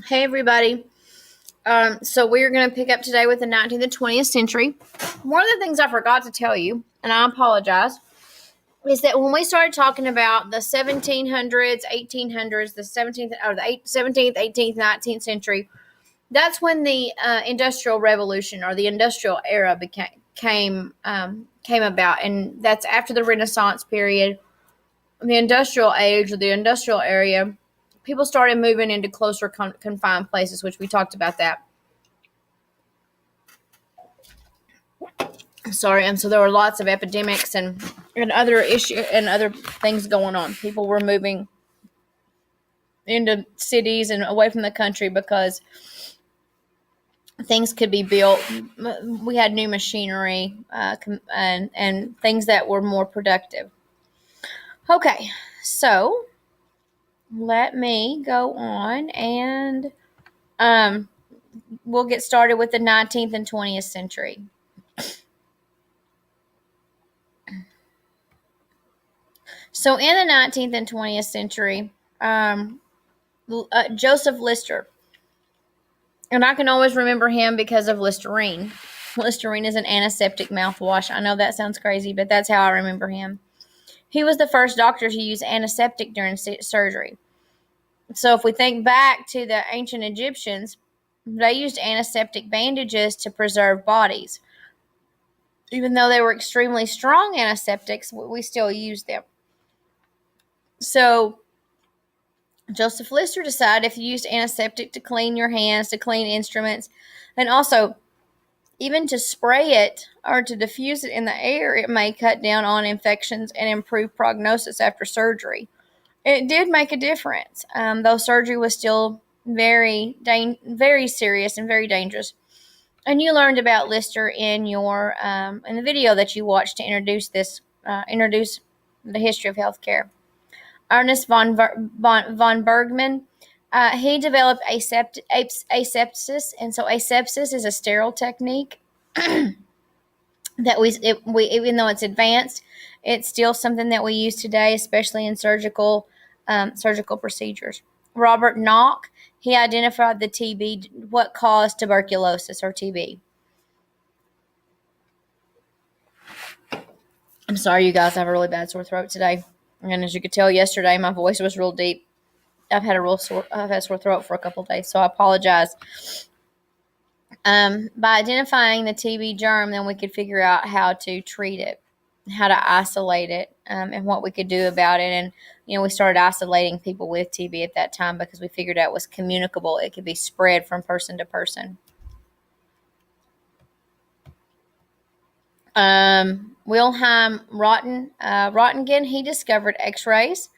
Hey everybody. So we're going to pick up today with the 19th and 20th century. One of the things I forgot to tell you, and I apologize, is that when we started talking about the 1700s, 1800s, the 17th or the 17th, 18th, 19th century, that's when the Industrial Revolution or the Industrial Era came about, and that's after the Renaissance period, the Industrial Age or the Industrial Area. People started moving into closer confined places, which we talked about that. Sorry, and so there were lots of epidemics and other other things going on. People were moving into cities and away from the country because things could be built. We had new machinery and things that were more productive. Okay, so let me go on and we'll get started with the 19th and 20th century. So in the 19th and 20th century, Joseph Lister, and I can always remember him because of Listerine. Listerine is an antiseptic mouthwash. I know that sounds crazy, but that's how I remember him. He was the first doctor to use antiseptic during surgery. So if we think back to the ancient Egyptians, they used antiseptic bandages to preserve bodies. Even though they were extremely strong antiseptics, we still used them. So Joseph Lister decided if you used antiseptic to clean your hands, to clean instruments, and also even to spray it or to diffuse it in the air, it may cut down on infections and improve prognosis after surgery. It did make a difference, though surgery was still very serious and very dangerous. And you learned about Lister in your in the video that you watched to introduce the history of healthcare. Ernest von Bergman. He developed asepsis, and so asepsis is a sterile technique that we even though it's advanced, it's still something that we use today, especially in surgical procedures. Robert Nock, he identified the TB, what caused tuberculosis or TB. I'm sorry, you guys, I have a really bad sore throat today, and as you could tell yesterday, my voice was real deep. I've had a sore throat for a couple of days, so I apologize. By identifying the TB germ, then we could figure out how to treat it, how to isolate it, and what we could do about it. And we started isolating people with TB at that time because we figured out it was communicable. It could be spread from person to person. Wilhelm Röntgen, he discovered X-rays,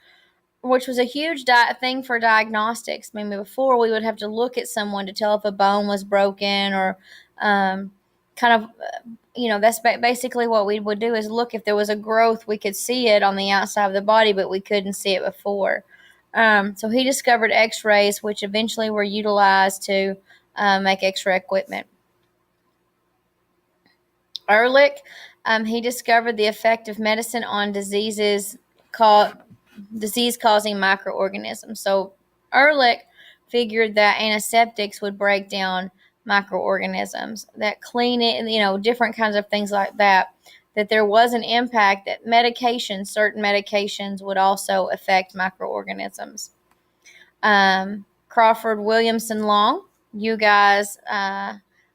which was a huge thing for diagnostics. Maybe before we would have to look at someone to tell if a bone was broken or that's basically what we would do is look if there was a growth. We could see it on the outside of the body, but we couldn't see it before. So he discovered X-rays, which eventually were utilized to make X-ray equipment. Ehrlich, he discovered the effect of medicine on disease-causing microorganisms. So Ehrlich figured that antiseptics would break down microorganisms, that clean it, different kinds of things like that, that there was an impact that certain medications would also affect microorganisms. Crawford Williamson Long, you guys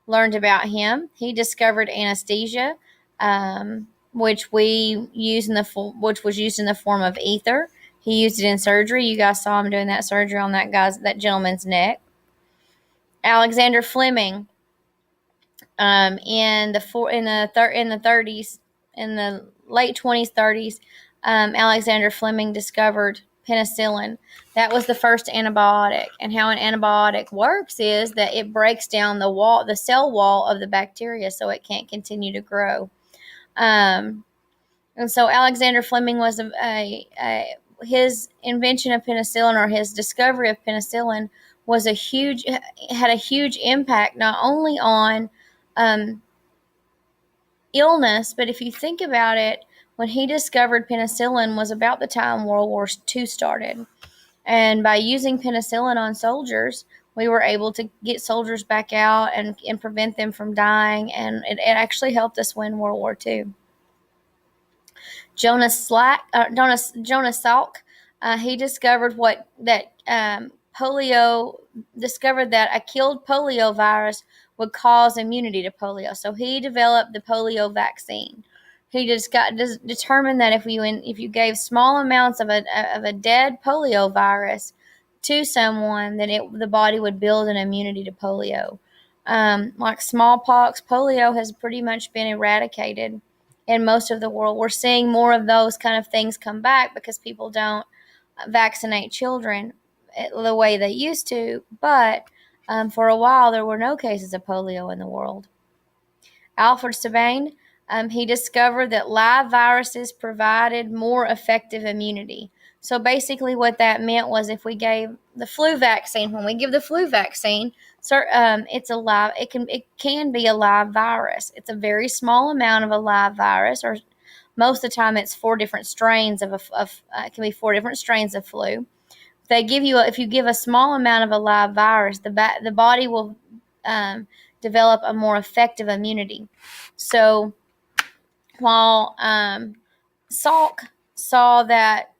learned about him. He discovered anesthesia, which was used in the form of ether. He used it in surgery. You guys saw him doing that surgery on that gentleman's neck. Alexander Fleming, in the 30s, in the late 20s, 30s, Alexander Fleming discovered penicillin. That was the first antibiotic. And how an antibiotic works is that it breaks down the cell wall of the bacteria so it can't continue to grow. And so Alexander Fleming was his invention of penicillin, or his discovery of penicillin, had a huge impact not only on illness, but if you think about it, when he discovered penicillin was about the time World War II started. And by using penicillin on soldiers, we were able to get soldiers back out and prevent them from dying, and it actually helped us win World War II. Jonas Salk, he discovered polio. Discovered that a killed polio virus would cause immunity to polio, so he developed the polio vaccine. He just determined that if you gave small amounts of a dead polio virus to someone, then the body would build an immunity to polio. Like smallpox, polio has pretty much been eradicated in most of the world. We're seeing more of those kind of things come back because people don't vaccinate children the way they used to. But for a while, there were no cases of polio in the world. Alfred Sabine, he discovered that live viruses provided more effective immunity. So basically, what that meant was if we gave the flu vaccine, when we give the flu vaccine, it's a live. It can be a live virus. It's a very small amount of a live virus, or most of the time, it's 4 different strains it can be 4 different strains of flu. If you give a small amount of a live virus, the body will develop a more effective immunity. So while Salk saw that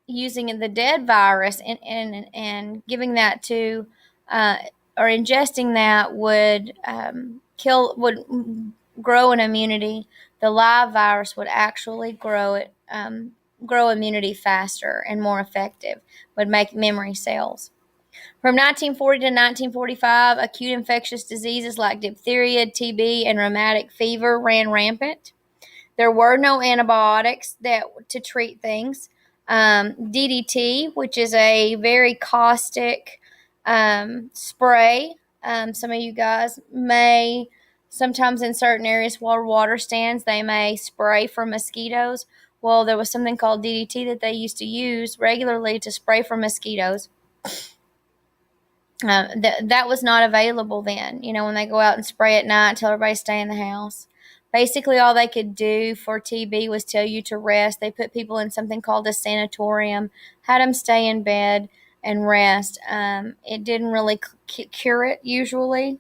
using the dead virus and giving that to or ingesting that would grow an immunity, the live virus would actually grow immunity faster and more effective, would make memory cells. From 1940 to 1945, acute infectious diseases like diphtheria, TB, and rheumatic fever ran rampant. There were no antibiotics to treat things. DDT, which is a very caustic spray. Some of you guys may, sometimes in certain areas where water stands, they may spray for mosquitoes. Well, there was something called DDT that they used to use regularly to spray for mosquitoes. That was not available then. When they go out and spray at night, tell everybody to stay in the house. Basically, all they could do for TB was tell you to rest. They put people in something called a sanatorium, had them stay in bed and rest. It didn't really cure it usually.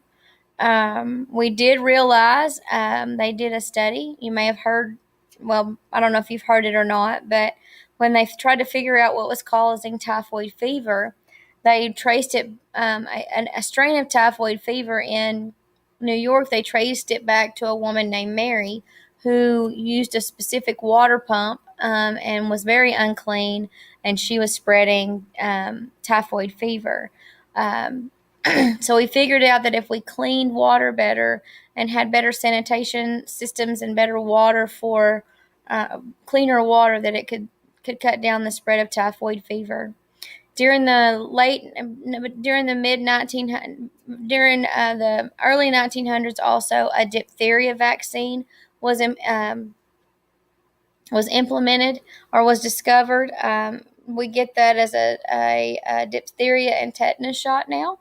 We did realize they did a study. You may have heard, well, I don't know if you've heard it or not, but when they tried to figure out what was causing typhoid fever, they traced it, a strain of typhoid fever in New York, they traced it back to a woman named Mary who used a specific water pump and was very unclean, and she was spreading typhoid fever. So we figured out that if we cleaned water better and had better sanitation systems and better water for cleaner water, that it could cut down the spread of typhoid fever. During the early 1900s, also a diphtheria vaccine was implemented or was discovered. We get that as a diphtheria and tetanus shot now.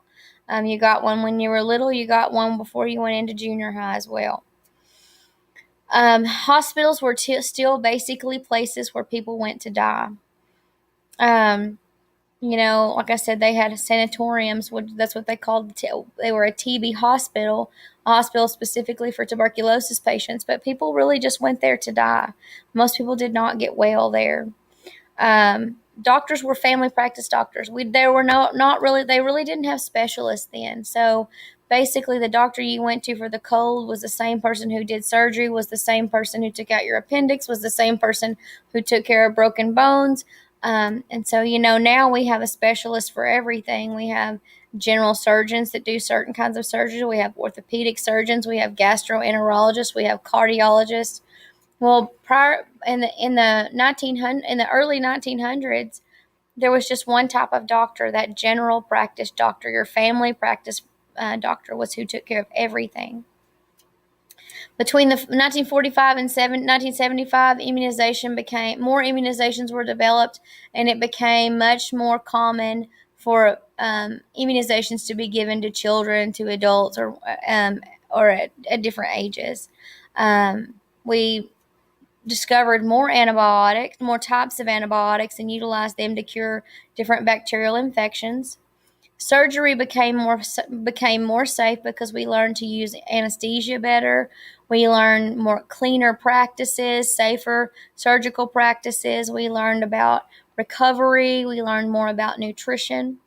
You got one when you were little. You got one before you went into junior high as well. Hospitals were still basically places where people went to die. Like I said, they had sanatoriums. That's what they called. They were a TB hospital, a hospital specifically for tuberculosis patients. But people really just went there to die. Most people did not get well there. Doctors were family practice doctors. They really didn't have specialists then. So basically, the doctor you went to for the cold was the same person who did surgery, was the same person who took out your appendix, was the same person who took care of broken bones. And so, now we have a specialist for everything. We have general surgeons that do certain kinds of surgery. We have orthopedic surgeons. We have gastroenterologists. We have cardiologists. Well, in the early 1900s, there was just one type of doctor, that general practice doctor. Your family practice doctor was who took care of everything. Between the 1945 and 1975, more immunizations were developed, and it became much more common for immunizations to be given to children, to adults, or at different ages. discovered more antibiotics, more types of antibiotics, and utilized them to cure different bacterial infections. Surgery became more safe because we learned to use anesthesia better. We learned more cleaner practices, safer surgical practices. We learned about recovery. We learned more about nutrition.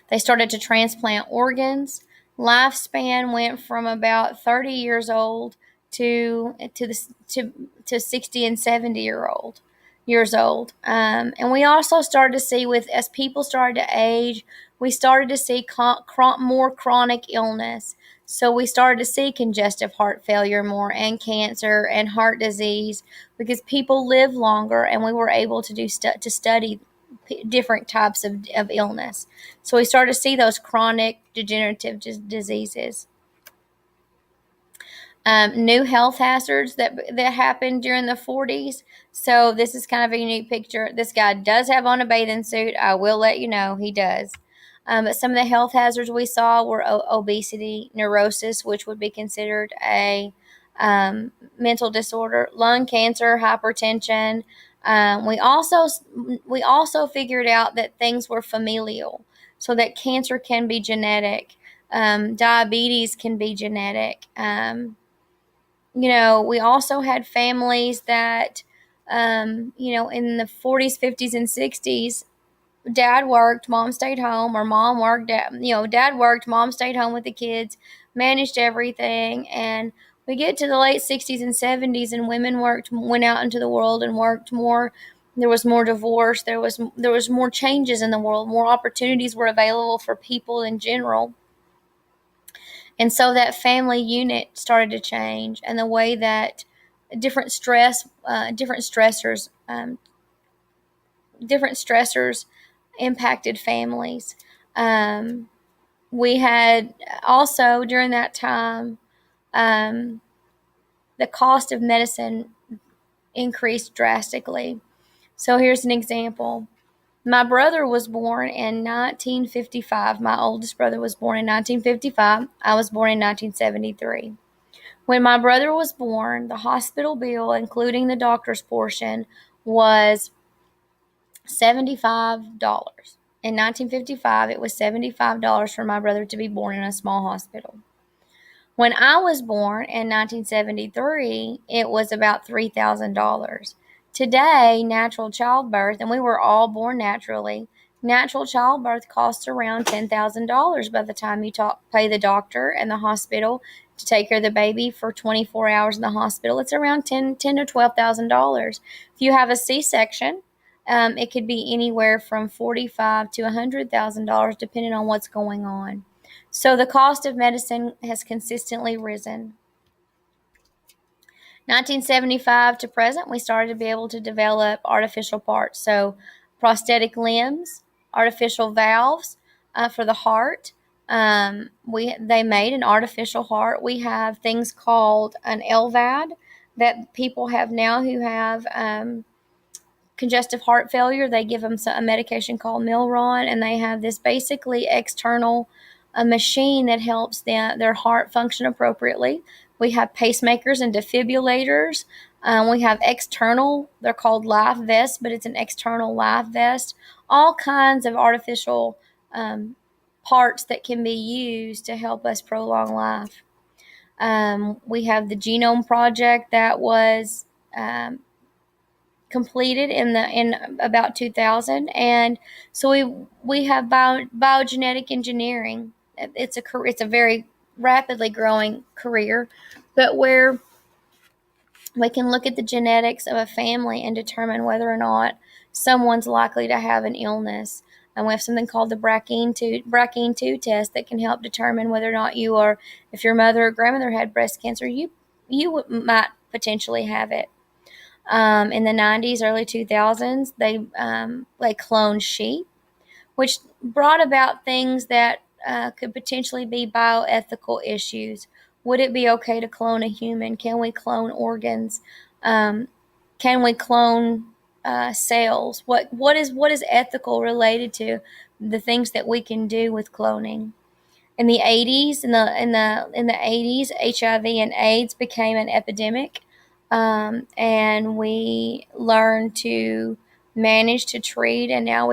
They started to transplant organs. Lifespan went from about 30 years old to 60 and 70 years old. And we also started to see, with as people started to age, we started to see more chronic illness. So we started to see congestive heart failure more, and cancer and heart disease, because people live longer, and we were able to study different types of illness. So we started to see those chronic degenerative diseases. New health hazards that happened during the 40s. So this is kind of a unique picture. This guy does have on a bathing suit. I will let you know he does. But some of the health hazards we saw were obesity, neurosis, which would be considered a mental disorder, lung cancer, hypertension. We also figured out that things were familial, so that cancer can be genetic, diabetes can be genetic. We also had families that, in the 40s, 50s, and 60s, dad worked, mom stayed home, or mom worked, dad worked, mom stayed home with the kids, managed everything. And we get to the late 60s and 70s, and women went out into the world and worked more. There was more divorce. There was more changes in the world. More opportunities were available for people in general. And so that family unit started to change, and the way that different stressors impacted families. We had also, during that time, the cost of medicine increased drastically. So here's an example. My brother was born in 1955. My oldest brother was born in 1955. I was born in 1973. When my brother was born, the hospital bill, including the doctor's portion, was $75. In 1955, it was $75 for my brother to be born in a small hospital. When I was born in 1973, it was about $3,000. Today, natural childbirth, and we were all born naturally, natural childbirth costs around $10,000 by the time you pay the doctor and the hospital to take care of the baby for 24 hours in the hospital. It's around $10,000 to $12,000. If you have a C-section, it could be anywhere from $45,000 to $100,000, depending on what's going on. So the cost of medicine has consistently risen. 1975 to present, we started to be able to develop artificial parts. So prosthetic limbs, artificial valves for the heart. They made an artificial heart. We have things called an LVAD that people have now who have congestive heart failure. They give them a medication called Milron, and they have this basically external machine that helps their heart function appropriately. We have pacemakers and defibrillators. We have external, they're called life vests, but it's an external life vest. All kinds of artificial parts that can be used to help us prolong life. We have the Genome Project that was completed in about 2000, and so we have biogenetic engineering. It's a very rapidly growing career, but where we can look at the genetics of a family and determine whether or not someone's likely to have an illness. And we have something called the BRCA2 test that can help determine whether or not if your mother or grandmother had breast cancer, you might potentially have it. In the 90s, early 2000s, they cloned sheep, which brought about things that could potentially be bioethical issues. Would it be okay to clone a human? Can we clone organs? Can we clone cells? What is ethical related to the things that we can do with cloning? In the 80s, HIV and AIDS became an epidemic. and we learn to manage to treat, and now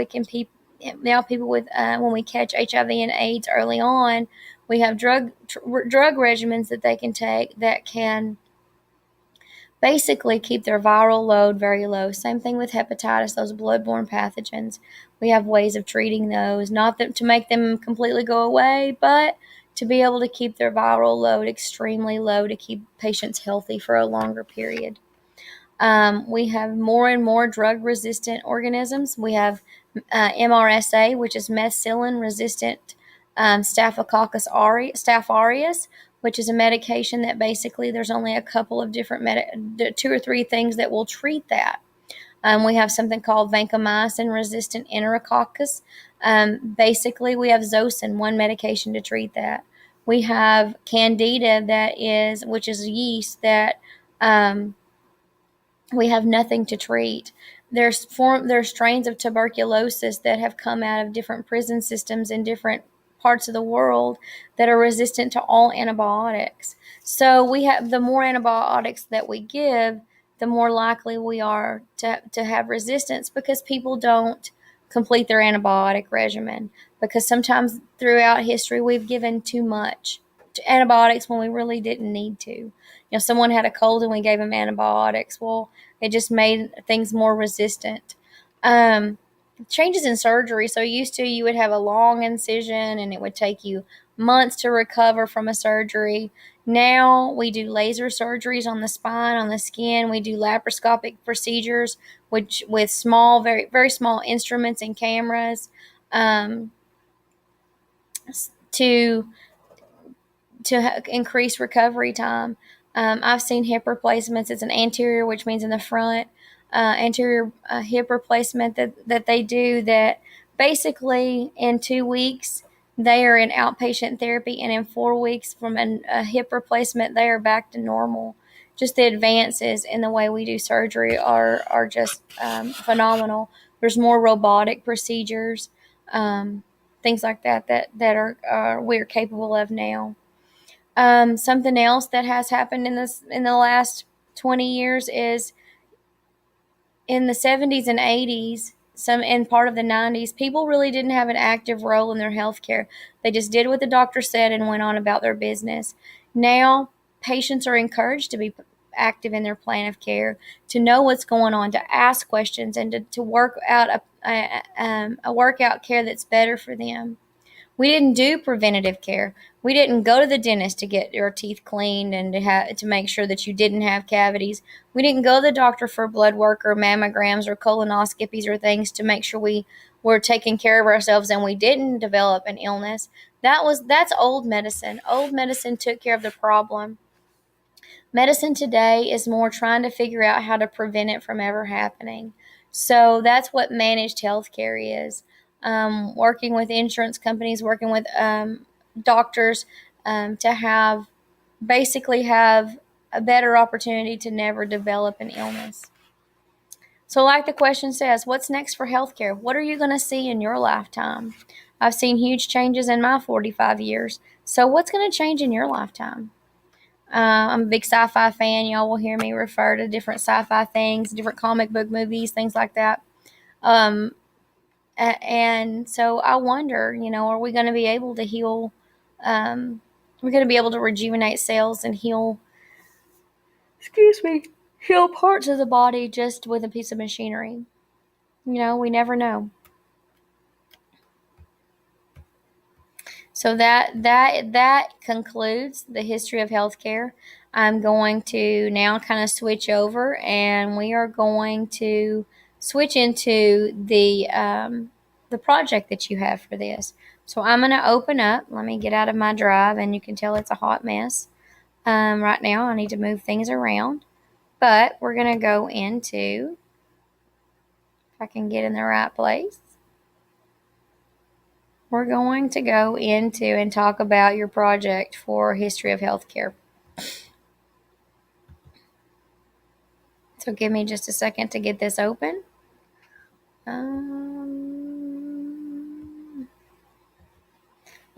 now people with when we catch HIV and AIDS early on, we have drug regimens that they can take that can basically keep their viral load very low. Same thing with hepatitis, those bloodborne pathogens. We have ways of treating those, not that to make them completely go away, but to be able to keep their viral load extremely low to keep patients healthy for a longer period. We have more and more drug resistant organisms. We have MRSA, which is methicillin resistant Staphylococcus Staph aureus, which is a medication that basically there's only a couple of different two or three things that will treat that. We have something called vancomycin resistant enterococcus. Basically, we have Zosyn, one medication to treat that. We have Candida, which is yeast that we have nothing to treat. There's strains of tuberculosis that have come out of different prison systems in different parts of the world that are resistant to all antibiotics. So we have the more antibiotics that we give, the more likely we are to have resistance because people don't complete their antibiotic regimen. Because sometimes throughout history we've given too much antibiotics when we really didn't need to. Someone had a cold and we gave them antibiotics. Well, it just made things more resistant. Changes in surgery. So used to you would have a long incision and it would take you months to recover from a surgery. Now we do laser surgeries on the spine, on the skin. We do laparoscopic procedures, which with small, very very small instruments and cameras, to increase recovery time. I've seen hip replacements. It's an anterior, which means in the front, anterior hip replacement that they do that basically in 2 weeks they are in outpatient therapy, and in 4 weeks from a hip replacement they are back to normal. Just the advances in the way we do surgery are just phenomenal. There's more robotic procedures, things like that are we're capable of now. Something else that has happened in the last 20 years is in the 70s and 80s, some and part of the 90s, people really didn't have an active role in their health care. They just did what the doctor said and went on about their business. Now, patients are encouraged to be active in their plan of care, to know what's going on, to ask questions, and to work out a workout care that's better for them. We didn't do preventative care. We didn't go to the dentist to get your teeth cleaned and to make sure that you didn't have cavities. We didn't go to the doctor for blood work or mammograms or colonoscopies or things to make sure we were taking care of ourselves and we didn't develop an illness. That's old medicine. Old medicine took care of the problem. Medicine today is more trying to figure out how to prevent it from ever happening. So that's what managed healthcare is. Working with insurance companies, working with doctors to have a better opportunity to never develop an illness. So, like the question says, what's next for healthcare? What are you going to see in your lifetime? I've seen huge changes in my 45 years. So, what's going to change in your lifetime? I'm a big sci-fi fan. Y'all will hear me refer to different sci-fi things, different comic book movies, things like that. And so I wonder, are we going to be able to heal? We're going to be able to rejuvenate cells and heal, heal parts of the body just with a piece of machinery. We never know. So that concludes the history of healthcare. I'm going to now kind of switch over, and we are going to switch into the project that you have for this. So I'm going to open up. Let me get out of my drive, and you can tell it's a hot mess. Right now, I need to move things around, but we're going to go into, if I can get in the right place. We're going to go into and talk about your project for History of Healthcare. So give me just a second to get this open.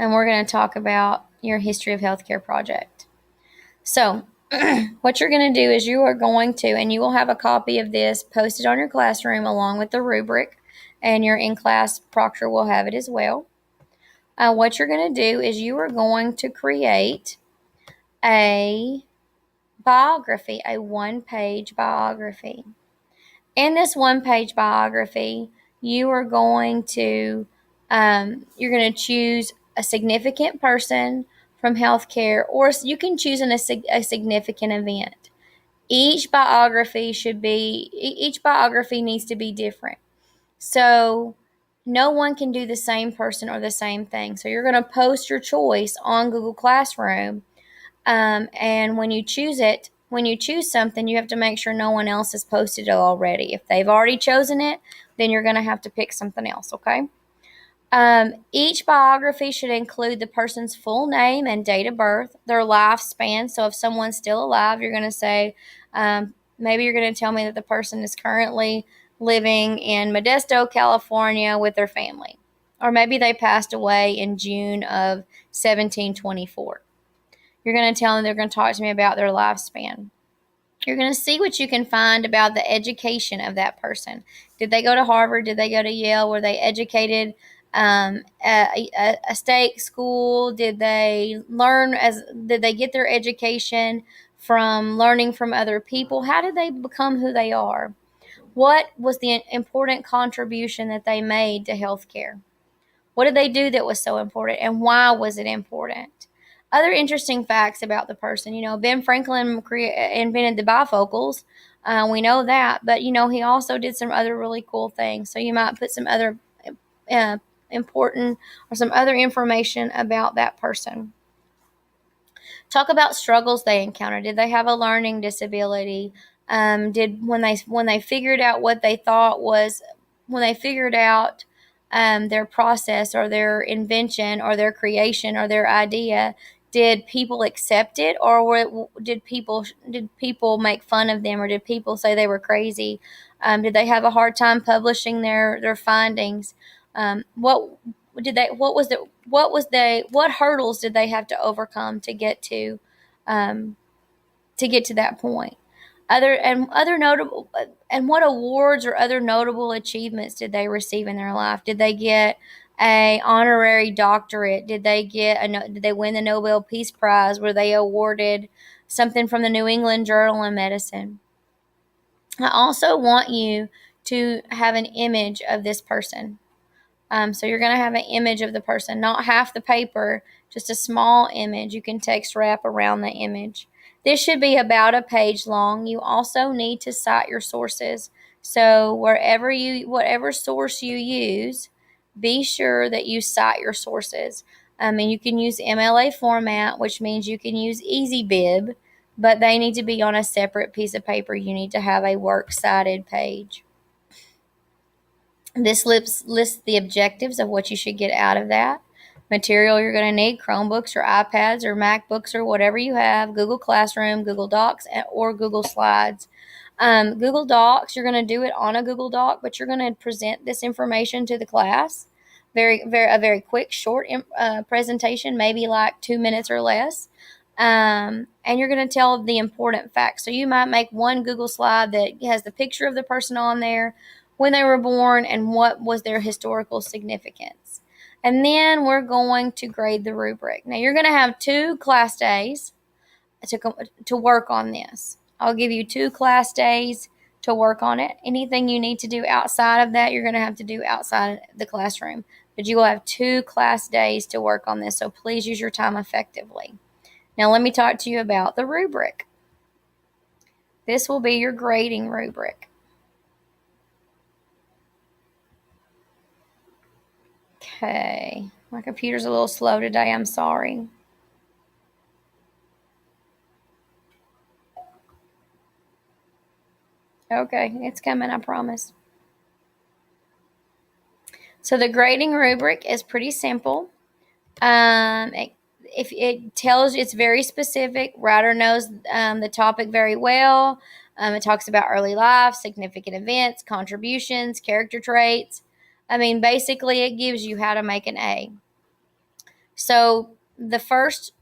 And we're going to talk about your History of Healthcare project. So what you're going to do is you are going to, and you will have a copy of this posted on your classroom along with the rubric, and your in-class proctor will have it as well. What you're going to do is you are going to create a biography, a one-page biography. In this one-page biography, you are going to you're going to choose a significant person from healthcare, or you can choose a significant event. Each biography needs to be different. So no one can do the same person or the same thing. So you're going to post your choice on Google Classroom. And when you choose something, you have to make sure no one else has posted it already. If they've already chosen it, then you're going to have to pick something else, okay? Each biography should include the person's full name and date of birth, their lifespan. So if someone's still alive, you're going to say, maybe you're going to tell me that the person is currently living in Modesto, California with their family. Or maybe they passed away in June of 1724. You're going to tell them they're going to talk to me about their lifespan. You're going to see what you can find about the education of that person. Did they go to Harvard? Did they go to Yale? Were they educated at a state school? Did they get their education from learning from other people? How did they become who they are? What was the important contribution that they made to healthcare? What did they do that was so important, and why was it important? Other interesting facts about the person, Ben Franklin invented the bifocals. We know that, but he also did some other really cool things. So you might put some other important or some other information about that person. Talk about struggles they encountered. Did they have a learning disability? When they figured out what they thought was when they figured out their process or their invention or their creation or their idea, did people accept it, or did people make fun of them, or did people say they were crazy? Did they have a hard time publishing their findings? What hurdles did they have to overcome to get to that point? What awards or other notable achievements did they receive in their life? Did they get a honorary doctorate? Did they win the Nobel Peace Prize? Were they awarded something from the New England Journal of Medicine? I also want you to have an image of this person. So you're going to have an image of the person, not half the paper, just a small image. You can text wrap around the image. This should be about a page long. You also need to cite your sources. So whatever source you use, be sure that you cite your sources. And you can use MLA format, which means you can use EasyBib, but they need to be on a separate piece of paper. You need to have a works cited page. This lists the objectives of what you should get out of that. Material you're going to need: Chromebooks or iPads or MacBooks or whatever you have, Google Classroom, Google Docs, or Google Slides. Google Docs, you're going to do it on a Google Doc, but you're going to present this information to the class. A very quick, short presentation, maybe like 2 minutes or less. And you're going to tell the important facts. So you might make one Google slide that has the picture of the person on there, when they were born, and what was their historical significance. And then we're going to grade the rubric. Now you're going to have 2 class days to work on this. I'll give you 2 class days to work on it. Anything you need to do outside of that, you're going to have to do outside the classroom. But you will have 2 class days to work on this, so please use your time effectively. Now let me talk to you about the rubric. This will be your grading rubric. Okay, my computer's a little slow today, I'm sorry. Okay, it's coming, I promise. So the grading rubric is pretty simple. If it tells you, it's very specific. Writer knows the topic very well. It talks about early life, significant events, contributions, character traits. Basically, it gives you how to make an A. So the first,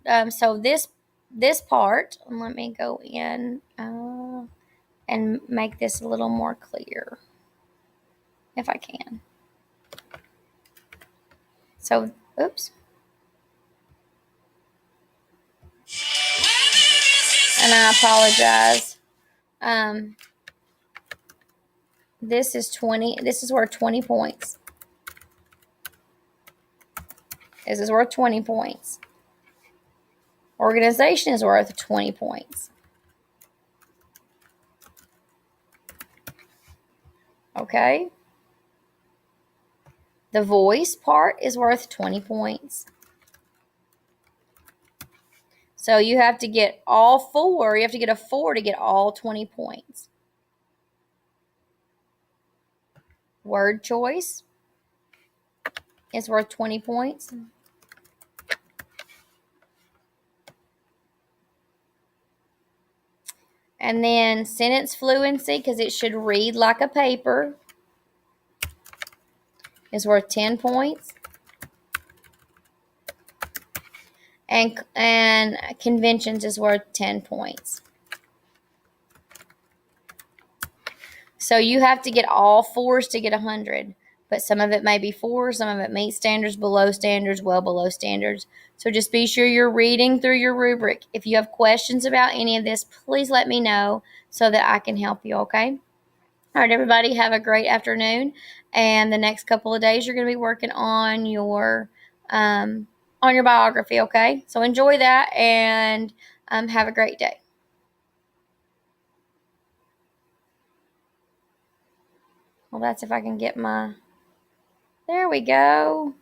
this part, and let me go in and make this a little more clear, if I can. So, oops. And I apologize. This is 20. This is worth 20 points. This is worth 20 points. Organization is worth 20 points. Okay? The voice part is worth 20 points. So you have to get all 4. You have to get a 4 to get all 20 points. Word choice is worth 20 points. And then sentence fluency, because it should read like a paper, is worth 10 points. And conventions is worth 10 points. So you have to get all 4s to get 100. But some of it may be 4, some of it meets standards, below standards, well below standards. So just be sure you're reading through your rubric. If you have questions about any of this, please let me know so that I can help you, okay? All right, everybody, have a great afternoon. And the next couple of days, you're going to be working on your biography, okay? So enjoy that and have a great day. Well, that's if I can get my... There we go.